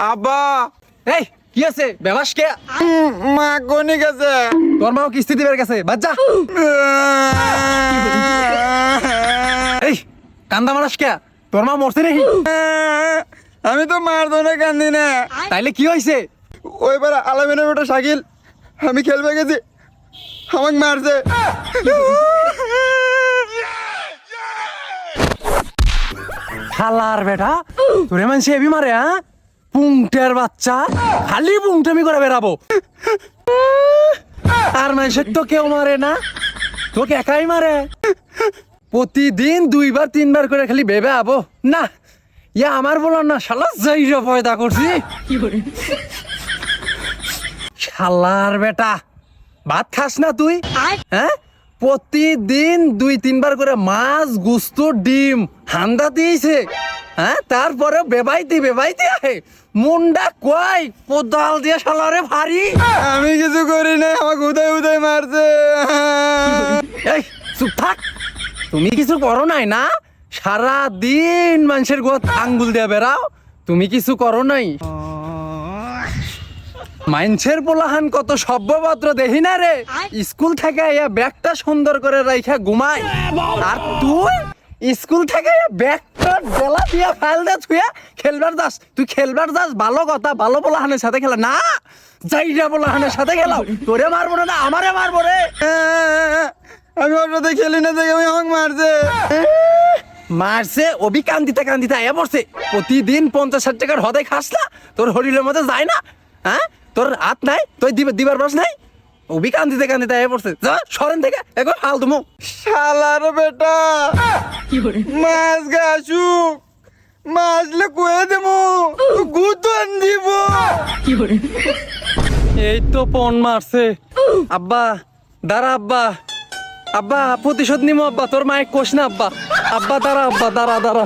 আব্বা এই কি আছে বেবাস কে মা কোনি গেছে তোর মাও কিস্তি দিবার গেছে বাচ্চা এই কান্দা মারাস কে তোর মা মরছে নাকি আমি তো মার ধরে কান্দি না তাইলে কি হয়েছে ওইবার আলামিনের বেটা শাকিল আমি খেলবে গেছি আমাকে মারছে খালার বেটা তোরে মানছে এবি মারে হ্যাঁ পুংটের বাচ্চা খালি পুংটামি করে বেড়াবো আর মানুষের তো কেউ মারে না তোকে একাই মারে প্রতিদিন 2বার 3বার করে খালি ভেবে আবো না ইয়া আমার বলার না শালা যাইরা পয়দা করছি শালার বেটা ভাত খাস না তুই হ্যাঁ প্রতিদিন 2-3বার করে মাছ গুস্ত ডিম হান্দা দিয়েছে হ্যাঁ তারপরে বেবাইতে আহে মুন্ডা কয় কোদাল দিয়ে শালারে ভারী আমি কিছু করি না আমাকে উদয় উদয় মারছে এই চুপ থাক তুমি কিছু করো নাই না সারা দিন মানুষের গোত আঙ্গুল দিয়ে বেড়াও তুমি কিছু করো নাই মানুষের পোলাহান কত সভ্যভদ্র দেখি না রে স্কুল থেকে ব্যাগটা সুন্দর করে রাইখা ঘুমাই আর তুই স্কুল থেকে ব্যাগটা বেলা দিয়া ফাইল দে তুই খেলবার যাস তুই খেলবার যাস ভালো কথা ভালো পোলাহানের সাথে খেলা না যাইরা পোলাহানের সাথে খেলাও তোরে মারবো না আমারে মারবো রে আমি ওর সাথে খেলি না দেখে আমি আমাকে মারছে মারছে অবি কান্দিতে আয়া পড়ছে প্রতিদিন 50-60 টাকার হদাই খাস না তোর হরিলের মধ্যে যায় না হ্যাঁ তোর হাত নাই তুই দিবার বাস নাই অবি কান্দিতে আয়া পড়ছে যা সরেন থেকে একবার হাল তুমো শালার বেটা মাছ গাছুক মাছলে কুয়ে দেবো গুতন দিব এই তো পন মারছে আব্বা দাঁড়া আব্বা প্রতিশোধ নিমো আব্বা তোর মায়ের কোষ না আব্বা দাঁড়া আব্বা দাঁড়া